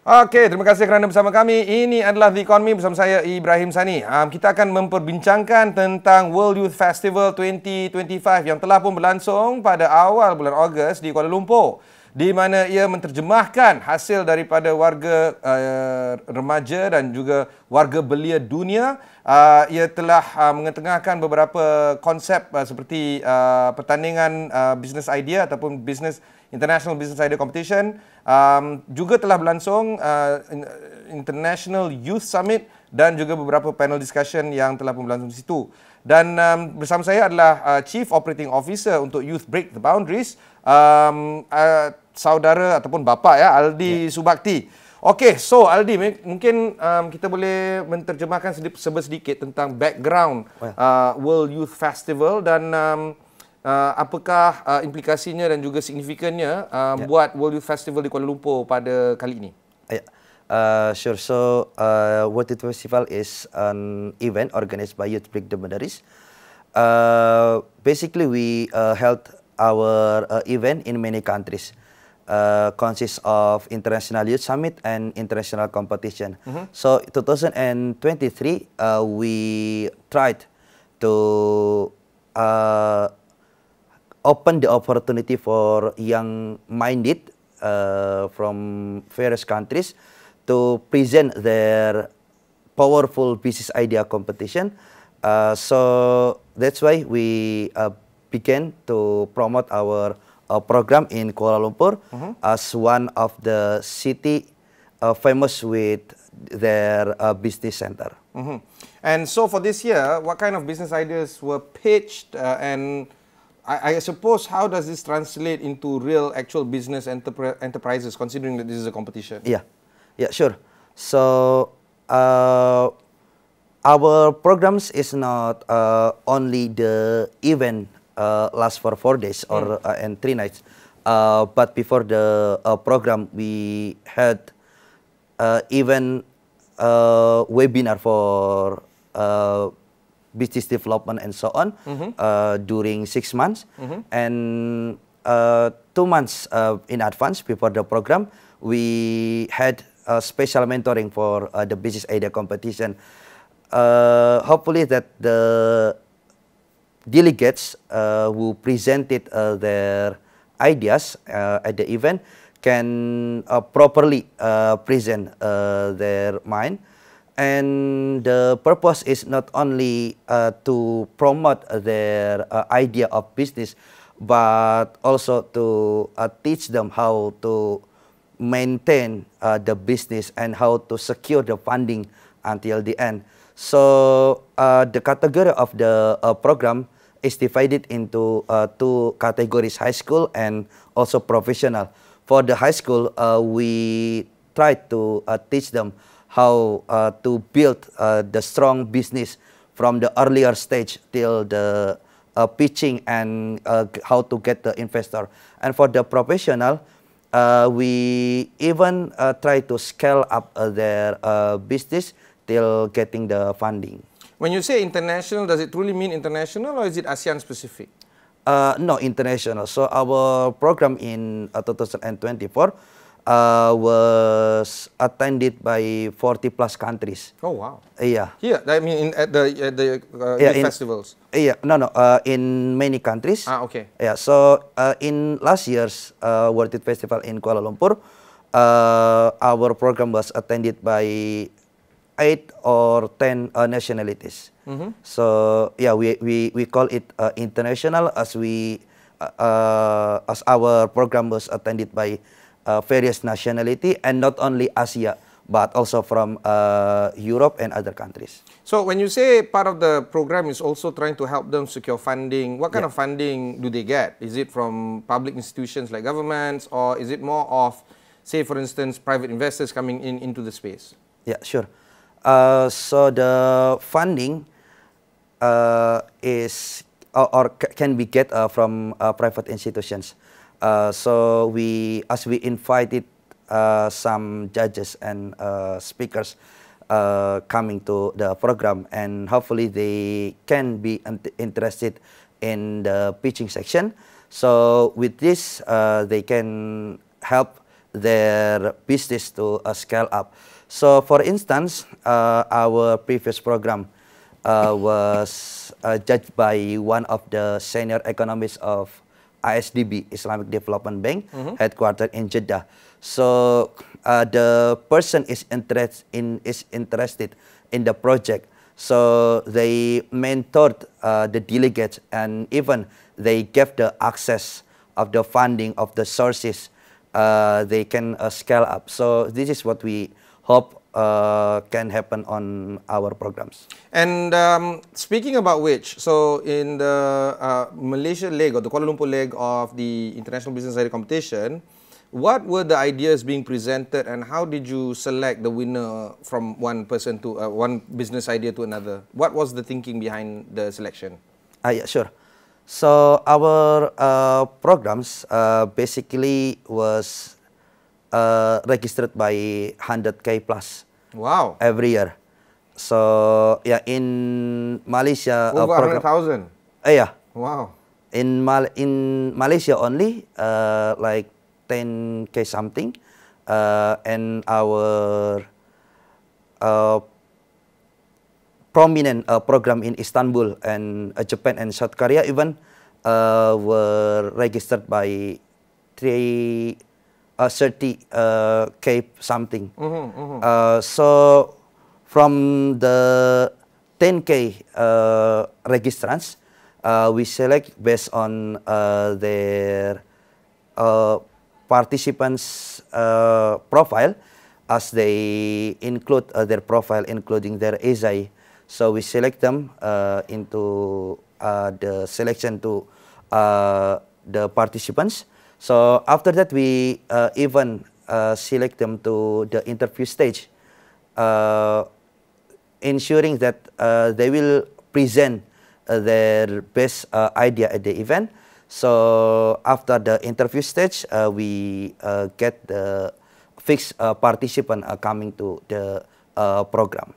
Okey, terima kasih kerana bersama kami. Ini adalah The Economy bersama saya Ibrahim Sani. Kita akan memperbincangkan tentang World Youth Festival 2025 yang telah pun berlangsung pada awal bulan Ogos di Kuala Lumpur, di mana ia menterjemahkan hasil daripada warga remaja dan juga warga belia dunia. Ia telah mengetengahkan beberapa konsep seperti pertandingan business idea ataupun International Business Idea Competition. Juga telah berlangsung International Youth Summit dan juga beberapa panel discussion yang telah pun berlangsung di situ. Dan bersama saya adalah Chief Operating Officer untuk Youth Break the Boundaries, saudara ataupun bapa ya, Aldi Subakti. Okey, so Aldi, mungkin kita boleh menterjemahkan sedikit tentang background World Youth Festival dan apakah implikasinya dan juga signifikannya buat World Youth Festival di Kuala Lumpur pada kali ini? Sure. So, World Youth Festival is an event organized by Youth Break the Boundaries. Basically, we held our event in many countries. Consists of International Youth Summit and International Competition. So, 2023, we tried to open the opportunity for young-minded from various countries to present their powerful business idea competition. So that's why we began to promote our program in Kuala Lumpur as one of the city famous with their business center. And so for this year, what kind of business ideas were pitched and I suppose, how does this translate into real, actual business enterprises, considering that this is a competition? Yeah, sure. So, our programs is not only the event lasts for 4 days or and 3 nights, but before the program, we had even webinar for business development and so on during 6 months. And 2 months in advance before the program, we had special mentoring for the business idea competition. Hopefully that the delegates who presented their ideas at the event can properly present their mind. And the purpose is not only to promote their idea of business, but also to teach them how to maintain the business and how to secure the funding until the end. So the category of the program is divided into 2 categories, high school and also professional. For the high school, we try to teach them how to build the strong business from the earlier stage till the pitching and how to get the investor. And for the professional, we even try to scale up their business till getting the funding. When you say international, does it truly mean international or is it ASEAN specific? No, international. So our program in 2024 was attended by 40 plus countries. Oh wow! Yeah. Here, I mean, at the youth festivals. In many countries. Okay. Yeah. So in last year's World Youth Festival in Kuala Lumpur, our program was attended by 8 or 10 nationalities. So yeah, we call it international as our program was attended by various nationality, and not only Asia, but also from Europe and other countries. So when you say part of the program is also trying to help them secure funding, what kind of funding do they get? Is it from public institutions like governments, or is it more of, say for instance, private investors coming into the space? Yeah, sure. So the funding is or can be get from private institutions. So as we invited some judges and speakers coming to the program, and hopefully they can be interested in the pitching section. So with this, they can help their business to scale up. So, for instance, our previous program was judged by one of the senior economists of ISDB, Islamic Development Bank, headquartered in Jeddah. So the person is interested in the project. So they mentored the delegates, and even they gave the access of the funding of the sources. They can scale up. So this is what we hope can happen on our programs. And speaking about which, so in the Malaysia leg or the Kuala Lumpur leg of the International Business Idea Competition, what were the ideas being presented, and how did you select the winner from one person to one business idea to another? What was the thinking behind the selection? Yeah, sure. So our programs basically was registered by 100K plus. Wow. Every year. So yeah, in Malaysia, over 100,000. Yeah. Wow. In Malaysia only, like 10K something, and our prominent program in Istanbul and Japan and South Korea even were registered by 30K something. So from the 10K registrants, we select based on their participants' profile, as they include their profile, including their ESI. So we select them into the selection to the participants. So after that, we even select them to the interview stage, ensuring that they will present their best idea at the event. So after the interview stage, we get the fixed participant coming to the program.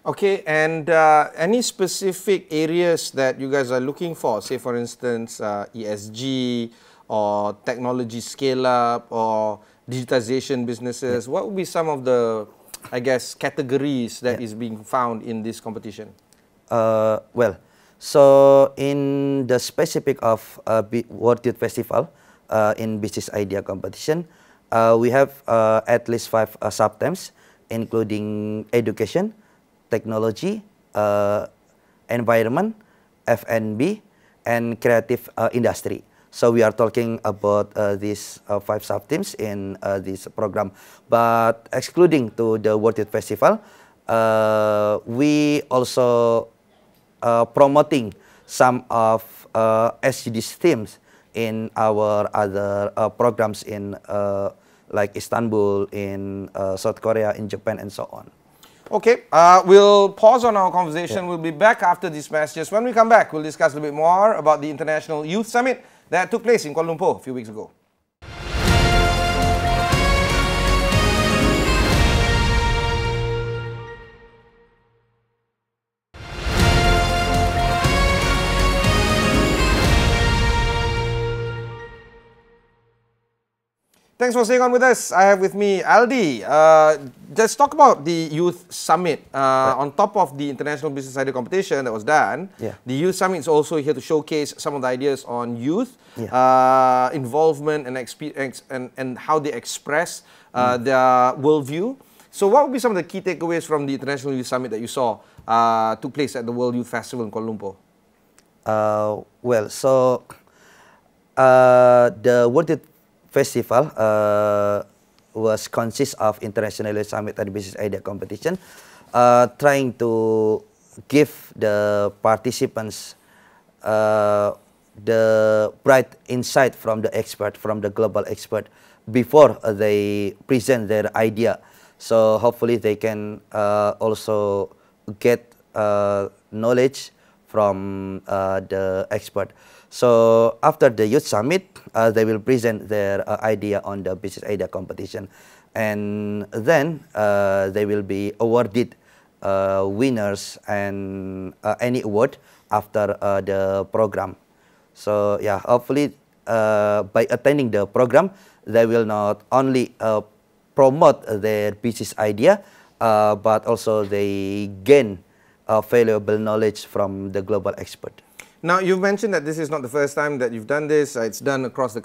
Okay, and any specific areas that you guys are looking for? Say, for instance, ESG or technology scale-up or digitization businesses. What would be some of the, I guess, categories that is being found in this competition? Well, so in the specific of World Youth Festival in Business Idea Competition, we have at least 5 subthemes, including education, technology, environment, F&B, and creative industry. So we are talking about these 5 subthemes in this program. But excluding to the World Youth Festival, we also promoting some of SDGs themes in our other programs in like Istanbul, in South Korea, in Japan, and so on. Okay, we'll pause on our conversation. We'll be back after these messages. When we come back, we'll discuss a little bit more about the International Youth Summit that took place in Kuala Lumpur a few weeks ago. Thanks for staying on with us. I have with me Aldi. Let's talk about the Youth Summit. On top of the International Business Idea Competition that was done, the Youth Summit is also here to showcase some of the ideas on youth, involvement and how they express their worldview. So what would be some of the key takeaways from the International Youth Summit that you saw took place at the World Youth Festival in Kuala Lumpur? Well, so the World Youth Festival was consists of International Youth Summit and Business Idea Competition, trying to give the participants the bright insight from the expert, from the global expert, before they present their idea. So hopefully they can also get knowledge from the expert. So after the Youth Summit, they will present their idea on the Business Idea Competition. And then they will be awarded winners and any award after the program. So yeah, hopefully by attending the program, they will not only promote their business idea, but also they gain valuable knowledge from the global expert. Now, you've mentioned that this is not the first time that you've done this. It's done across the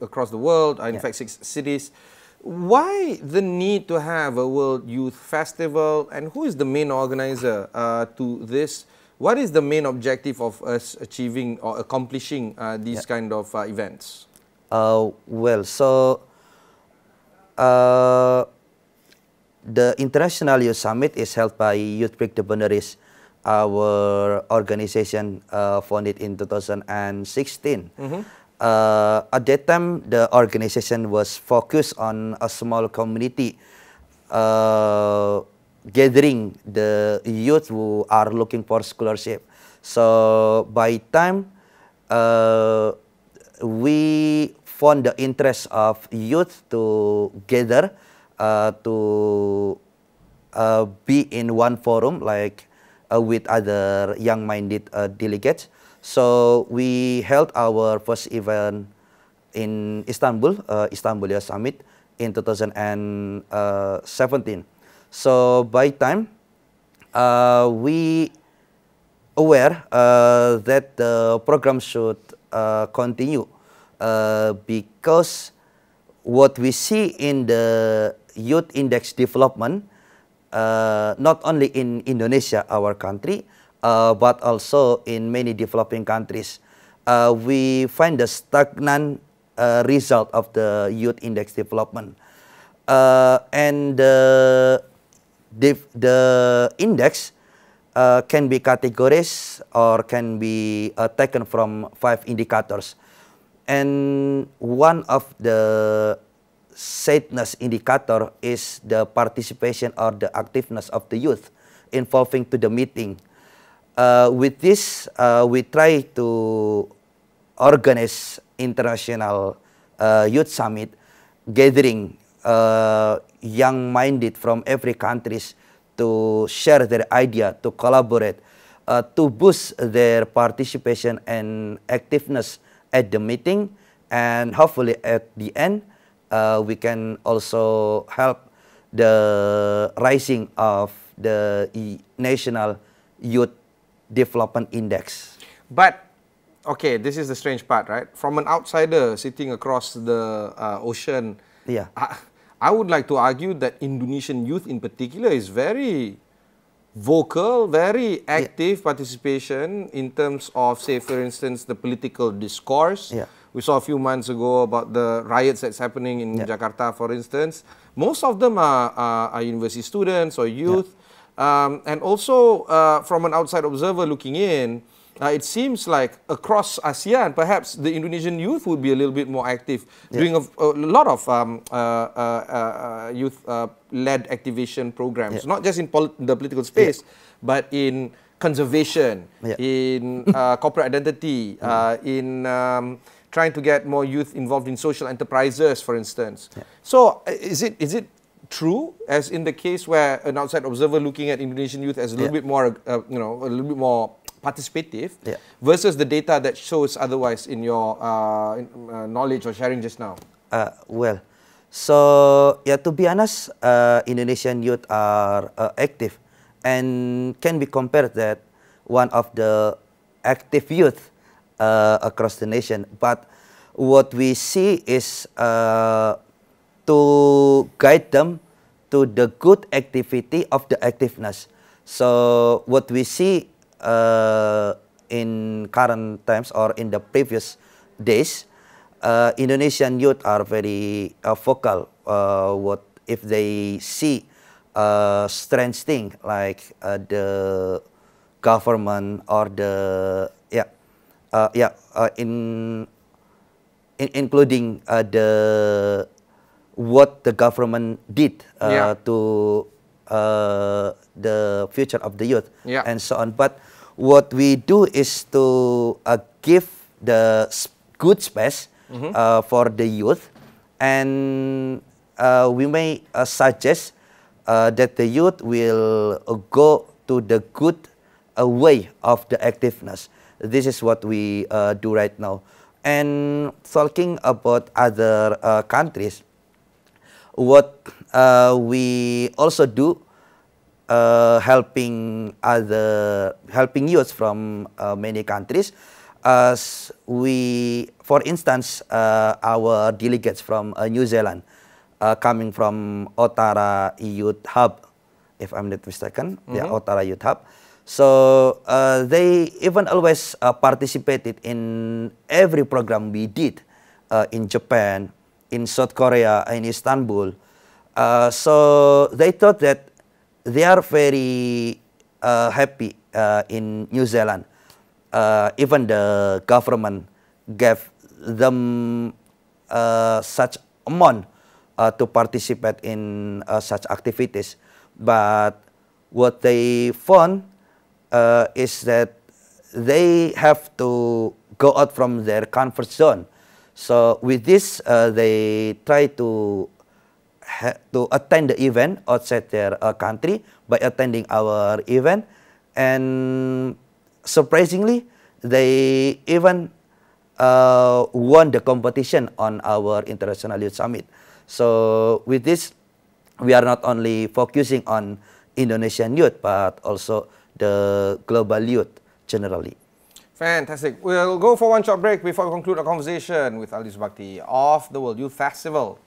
across the world, in fact, 6 cities. Why the need to have a World Youth Festival, and who is the main organizer to this? What is the main objective of us achieving or accomplishing these kind of events? Well, so the International Youth Summit is held by Youth Break the Boundaries, our organization founded in 2016. At that time, the organization was focused on a small community gathering the youth who are looking for scholarship. So by time we found the interest of youth to gather to be in one forum like with other young-minded delegates. So we held our first event in Istanbul, Istanbul Youth Summit in 2017. So by time we aware that the program should continue because what we see in the youth index development, not only in Indonesia, our country, but also in many developing countries, we find the stagnant result of the youth index development. And the index can be categorized or can be taken from 5 indicators. And one of the sadness indicator is the participation or the activeness of the youth involving to the meeting. With this, we try to organize international youth summit, gathering young-minded from every countries to share their idea, to collaborate, to boost their participation and activeness at the meeting, and hopefully at the end we can also help the rising of the National Youth Development Index. But okay, this is the strange part, right? From an outsider sitting across the ocean, yeah, I would like to argue that Indonesian youth in particular is very vocal, very active participation in terms of, say, for instance, the political discourse. Yeah. We saw a few months ago about the riots that's happening in Jakarta, for instance. Most of them are university students or youth. And also, from an outside observer looking in, it seems like across ASEAN, perhaps the Indonesian youth would be a little bit more active, doing a lot of youth-led activation programs, not just in the political space, but in conservation, in corporate identity, in trying to get more youth involved in social enterprises, for instance. So, is it true, as in the case where an outside observer looking at Indonesian youth as a little bit more, a little bit more participative, versus the data that shows otherwise in your knowledge or sharing just now? Well, so to be honest, Indonesian youth are active and can be compared that one of the active youth across the nation. But what we see is to guide them to the good activity of the activeness. So what we see in current times or in the previous days, Indonesian youth are very vocal. What if they see strange thing like the government or the including the what the government did to the future of the youth and so on. But what we do is to give the good space for the youth, and we may suggest that the youth will go to the good way of the activeness. This is what we do right now. And talking about other countries, what we also do, helping youth from many countries, as we, for instance, our delegates from New Zealand, coming from Otara Youth Hub, if I'm not mistaken, yeah, Otara Youth Hub. So they even always participated in every program we did in Japan, in South Korea, in Istanbul. So they thought that they are very happy in New Zealand. Even the government gave them such amount to participate in such activities. But what they found is that they have to go out from their comfort zone. So with this, they try to attend the event outside their country by attending our event, and surprisingly, they even won the competition on our International Youth Summit. So with this, we are not only focusing on Indonesian youth, but also the global youth generally. Fantastic. We'll go for one short break before we conclude our conversation with Aldi Subakti of the World Youth Festival.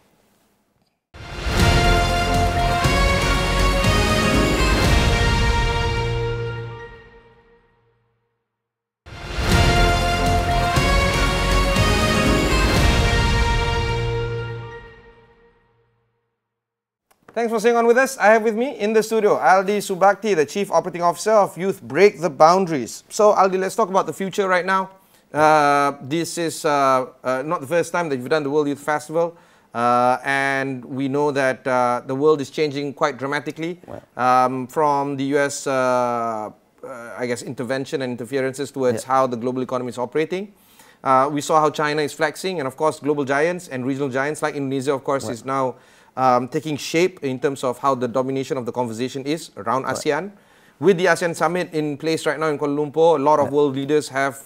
Thanks for staying on with us. I have with me in the studio Aldi Subakti, the Chief Operating Officer of Youth Break the Boundaries. So Aldi, let's talk about the future right now. This is not the first time that you've done the World Youth Festival, and we know that the world is changing quite dramatically from the US, I guess, intervention and interferences towards how the global economy is operating. We saw how China is flexing, and of course global giants and regional giants like Indonesia, of course, is now taking shape in terms of how the domination of the conversation is around ASEAN. With the ASEAN Summit in place right now in Kuala Lumpur, a lot of world leaders have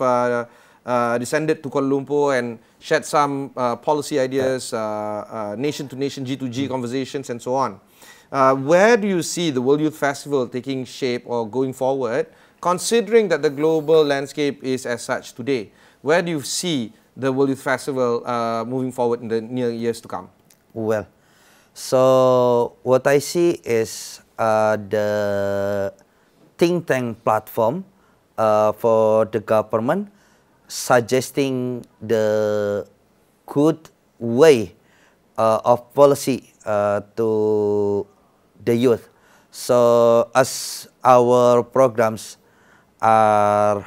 descended to Kuala Lumpur and shared some policy ideas, nation-to-nation, G2G conversations and so on. Where do you see the World Youth Festival taking shape or going forward, considering that the global landscape is as such today? Where do you see the World Youth Festival moving forward in the near years to come? Well, so what I see is the think tank platform for the government suggesting the good way of policy to the youth. So as our programs are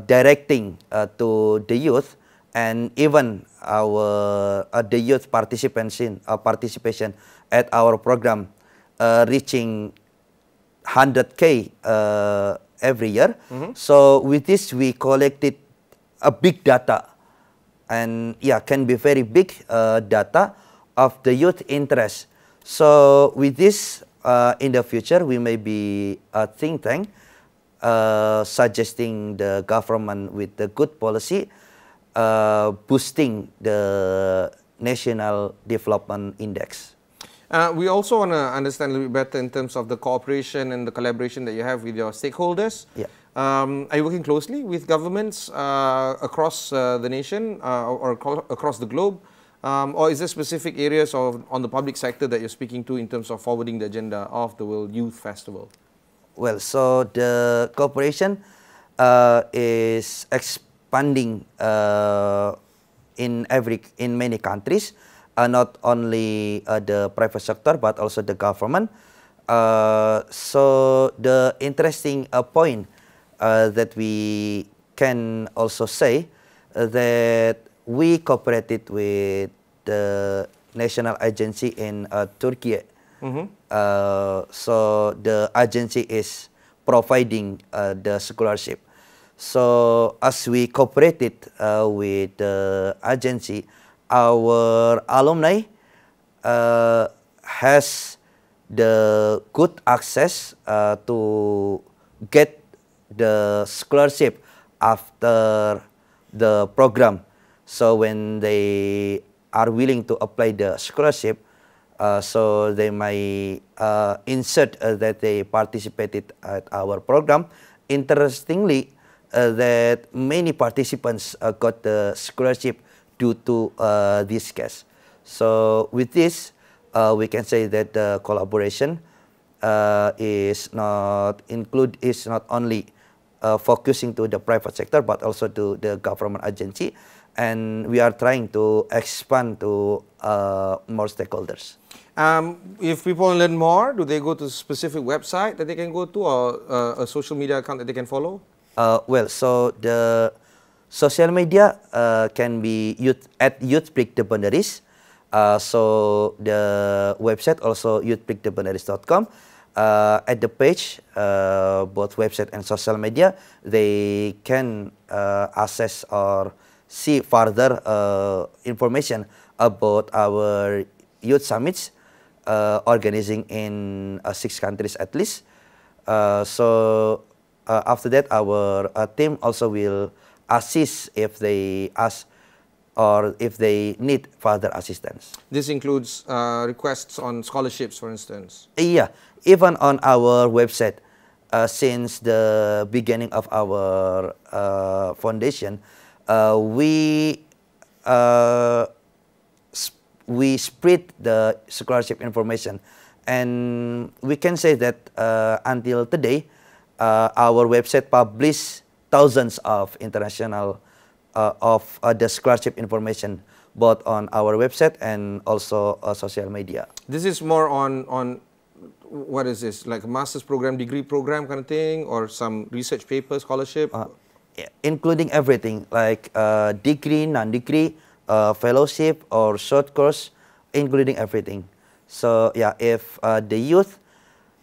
directing to the youth, and even our the youth participation at our program reaching 100K every year. So with this, we collected a big data, and can be very big data of the youth interest. So with this, in the future, we may be a think tank suggesting the government with the good policy, boosting the National Development Index. We also want to understand a little bit better in terms of the cooperation and the collaboration that you have with your stakeholders. Are you working closely with governments across the nation or across the globe? Or is there specific areas on the public sector that you're speaking to in terms of forwarding the agenda of the World Youth Festival? Well, so the cooperation is expanding in many countries, not only the private sector but also the government. So the interesting point that we can also say that we cooperated with the national agency in Turkey. So the agency is providing the scholarship. So as we cooperated with the agency, our alumni has the good access to get the scholarship after the program. So when they are willing to apply the scholarship, so they may insert that they participated at our program. Interestingly, that many participants got the scholarship due to this case. So with this, we can say that the collaboration is not only focusing to the private sector, but also to the government agency, and we are trying to expand to more stakeholders. If people want to learn more, do they go to a specific website that they can go to, or a social media account that they can follow? Well, so the social media can be at Youth Break the Boundaries. So the website also youthbreaktheboundaries.com. At the page, both website and social media, they can access or see further information about our youth summits organizing in 6 countries at least. So after that, our team also will assist if they ask or if they need further assistance. This includes requests on scholarships, for instance? Yeah, even on our website, since the beginning of our foundation, we spread the scholarship information, and we can say that until today, our website publish thousands of international of the scholarship information, both on our website and also social media. This is more on what is this, like a master's program, degree program kind of thing, or some research paper, scholarship? Including everything, like degree, non-degree, fellowship, or short course, including everything. So yeah, if the youth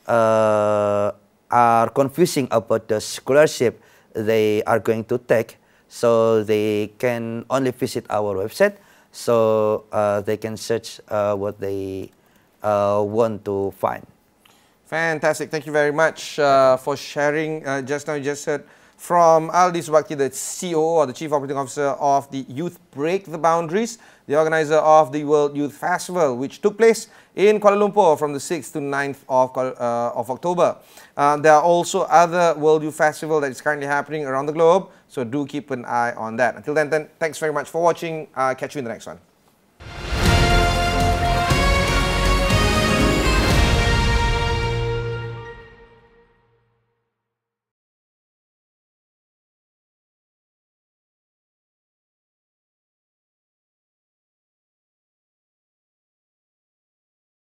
are confusing about the scholarship they are going to take, so they can only visit our website, so they can search what they want to find. Fantastic. Thank you very much for sharing. Just now you just heard from Aldi Subakti, the COO or the Chief Operating Officer of the Youth Break the Boundaries, the organizer of the World Youth Festival, which took place in Kuala Lumpur from the 6th to 9th of October. There are also other World Youth Festival that is currently happening around the globe, so do keep an eye on that. Until then, thanks very much for watching. Catch you in the next one.